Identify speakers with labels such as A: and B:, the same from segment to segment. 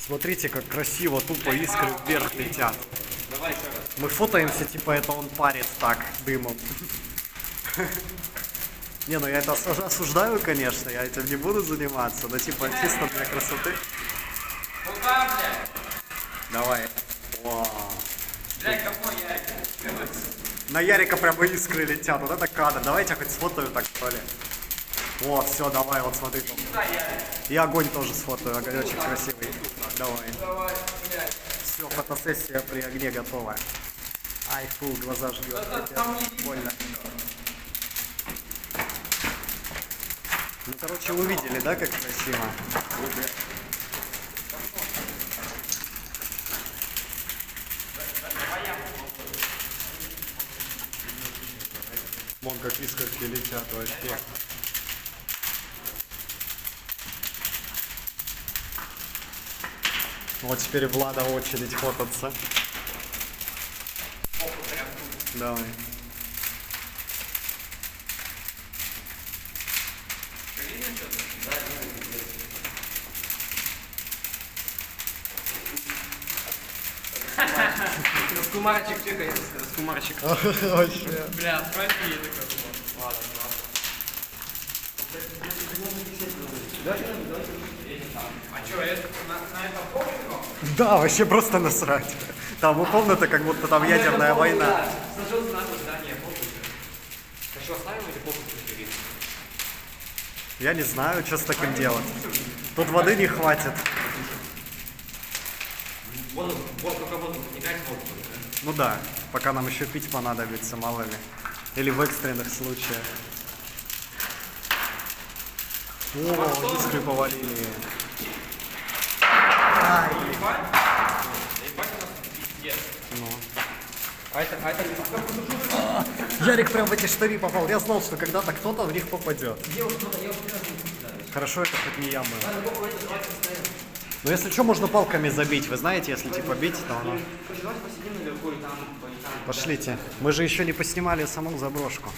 A: Смотрите, как красиво, тупо искры вверх летят.
B: Давай еще раз.
A: Мы фотаемся, типа это он парит так, дымом. Не, ну я это осуждаю, конечно, я этим не буду заниматься, но типа чисто для красоты.
B: Куда, блядь?
A: Давай. Вау.
B: Блядь, какой я?
A: На Ярика прямо искры летят, вот это кадр. Давайте хоть сфотаю так, что ли. Вот, все, давай, вот смотри. И огонь тоже сфотаю, огонечек красивый. Давай.
B: Давай, блядь.
A: Все, фотосессия при огне готова. Ай, фу, глаза жгет. Больно. Ну, короче, увидели, да, как красиво? Вон как искорки летят вообще. Вот теперь Влада очередь фотаться. Давай.
B: Раскумарчик чекает, раскумарчик.
A: Вообще.
B: Бля, прости, я такой думал. Ладно, А что, это на это пофигу?
A: Да, вообще просто насрать. Там у комнаты как будто там ядерная война.
B: Сожжённое наше здание, похуй. А что, оставим или похуй перед?
A: Я не знаю, что с таким делать. Тут воды не хватит.
B: Вот только воду вникать воду.
A: Ну да, пока нам еще пить понадобится, мало ли. Или в экстренных случаях. О, искры повалили. Ай.
B: Ебать у нас пиздец.
A: Ну.
B: А это не
A: Ярик прям в эти штыри попал. Я знал, что когда-то кто-то в них попадет. Хорошо, это хоть не я был. Но если что, можно палками забить. Вы знаете, если типа бить, то оно... Пошлите. Мы же еще не поснимали саму заброшку.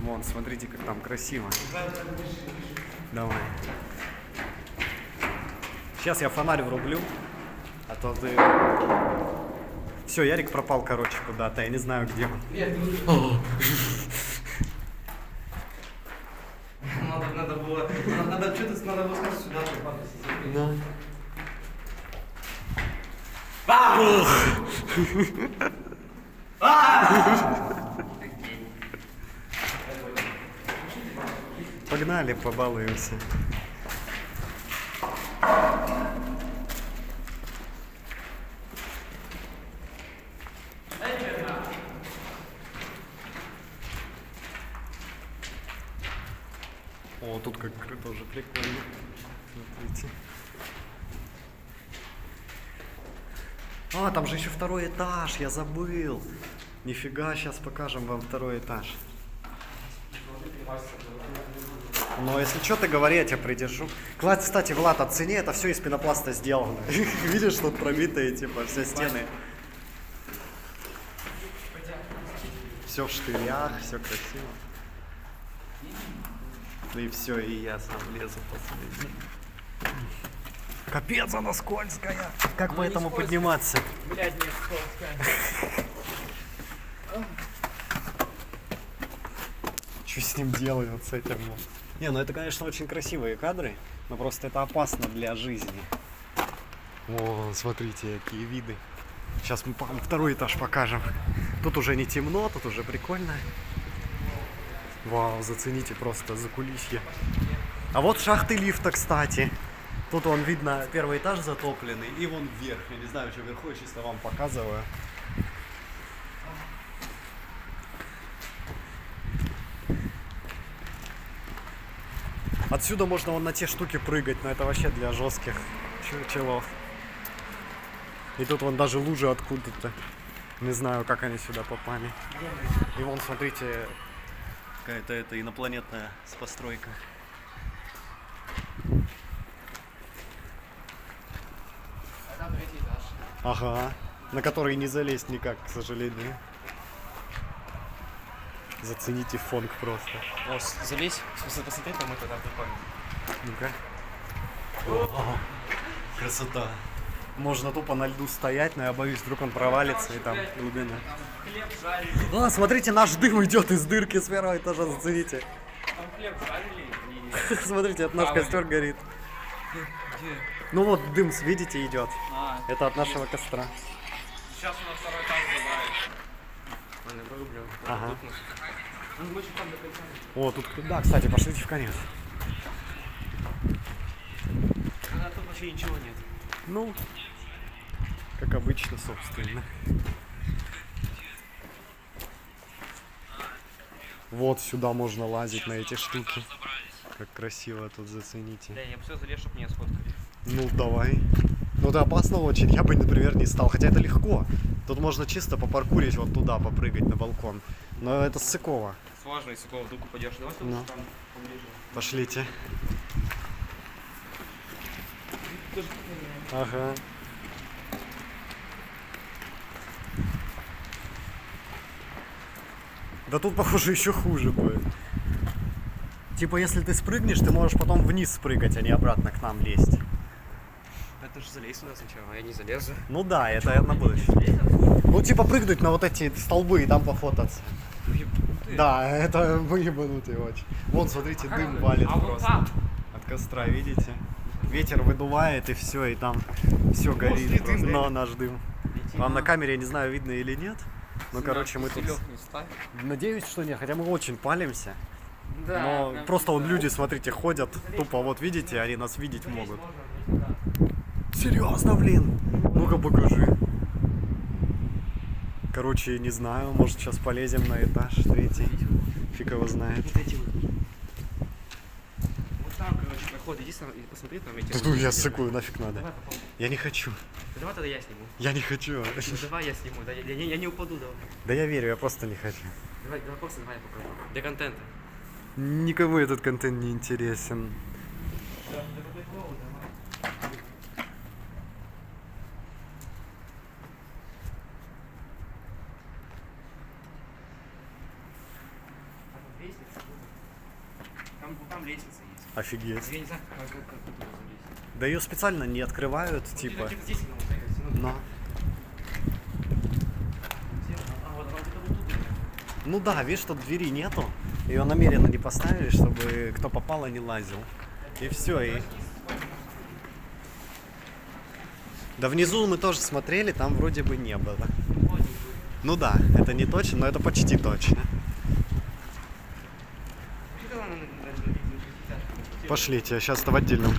A: Вон, смотрите, как там красиво. Давай. Сейчас я фонарь врублю, а то ты... Все, Ярик пропал, короче, куда-то. Я не знаю, где он.
B: Надо было сказать сюда,
A: Да. Погнали, побалуемся. О, тут как тоже прикольно. Смотрите. А, там же еще второй этаж, я забыл. Нифига, сейчас покажем вам второй этаж. Но если что, ты говори, я тебя придержу. Кстати, Влад, оцени, это все из пенопласта сделано. Видишь, тут пробитые, типа, все стены. Все в штырях, все красиво. Ну и все, и я сам лезу последний. Капец, она скользкая. Как по этому подниматься?
B: Блядь, не скользкая.
A: Что с ним делают вот с этим? Не, ну это, конечно, очень красивые кадры, но просто это опасно для жизни. О, смотрите, какие виды. Сейчас мы второй этаж покажем. Тут уже не темно, тут уже прикольно. Вау, зацените просто закулисье. А вот шахты лифта, кстати. Тут вон видно, первый этаж затопленный, и вон вверх. Я не знаю, что вверху, я чисто вам показываю. Отсюда можно вон на те штуки прыгать, но это вообще для жестких челов. И тут вон даже лужи откуда-то. Не знаю, как они сюда попали. И вон, смотрите, какая-то это инопланетная постройка.
B: Это третий этаж.
A: Ага, на который не залезть никак, к сожалению. Зацените фонг просто.
B: О, залезь, посмотри, там это там прикольно.
A: Ну-ка. Красота. Можно тупо на льду стоять, но я боюсь, вдруг он провалится и там глубина.
B: Хлеб жарили.
A: А, смотрите, наш дым идет из дырки с первого этажа, зацените.
B: Там хлеб жарили и...
A: Смотрите, это наш
B: Хавали.
A: костер горит.
B: Где?
A: Ну вот дым, видите, идет.
B: А,
A: Это от нашего костра.
B: сейчас у нас второй этаж забрали. Ладно, вырублю.
A: Ага.
B: Ну, мы же там до конца.
A: О, тут, да, кстати, пошлите в конец.
B: А тут вообще ничего нет.
A: Ну, как обычно, собственно. Вот сюда можно лазить на эти штуки. Как красиво тут, зацените.
B: Да, я бы все залез, чтобы меня сфоткали.
A: Ну, давай. Ну, это опасно очень. Я бы, например, не стал. Хотя это легко. Тут можно чисто попаркурить вот туда, попрыгать на балкон. Но это ссыково.
B: Сложно, если кого вдруг упадешь. Давай
A: Ну.
B: там поближе.
A: Пошлите. Ага. Да тут, похоже, еще хуже будет. Типа, если ты спрыгнешь, ты можешь потом вниз спрыгать, а не обратно к нам лезть.
B: Это же залезь сюда сначала, а я не залезу.
A: Ну да, это на будущее. Ну, типа, прыгнуть на вот эти столбы и там пофотаться. Да, это мы ебанутые очень. Вон, смотрите, дым валит
B: А вот
A: просто.
B: там.
A: От костра, видите? Ветер выдувает и все, и там все горит
B: После
A: просто.
B: дым,
A: Но наш дым. Вам на камере, я не знаю, видно или нет. Ну, короче, мы тут... Надеюсь, что нет, хотя мы очень палимся.
B: Да,
A: Но
B: прям
A: просто вон
B: да.
A: люди, смотрите, ходят, тупо вот видите, они нас видеть могут. Серьезно, блин? Ну-ка покажи. Короче, не знаю, может сейчас полезем на этаж третий. Фиг его знает.
B: Вот эти вот. Вот там, короче, проход. Иди сам и посмотри, там эти...
A: Да ну я ссыкую, нафиг надо.
B: Давай попробуй.
A: Я не хочу.
B: Да давай тогда я сниму.
A: Я не хочу.
B: Ну, давай я сниму. Да, я не упаду, давай.
A: Да я верю, я просто не хочу.
B: Давай просто давай я покажу. Для контента.
A: Никому этот контент не интересен.
B: Да, для прикола, давай. А тут лестница? Там лестница есть.
A: Офигеть.
B: Я не знаю, как туда залезть.
A: Да ее специально не открывают, типа.
B: Где-то здесь она вот такая,
A: Но.
B: А вот она где-то вот тут.
A: Ну да, видишь, что двери нету. Ее намеренно не поставили, чтобы кто попало не лазил. И все, и. Да внизу мы тоже смотрели, там вроде бы не было. Ну да, это не точно, но это почти точно. Пошлите, сейчас-то в отдельном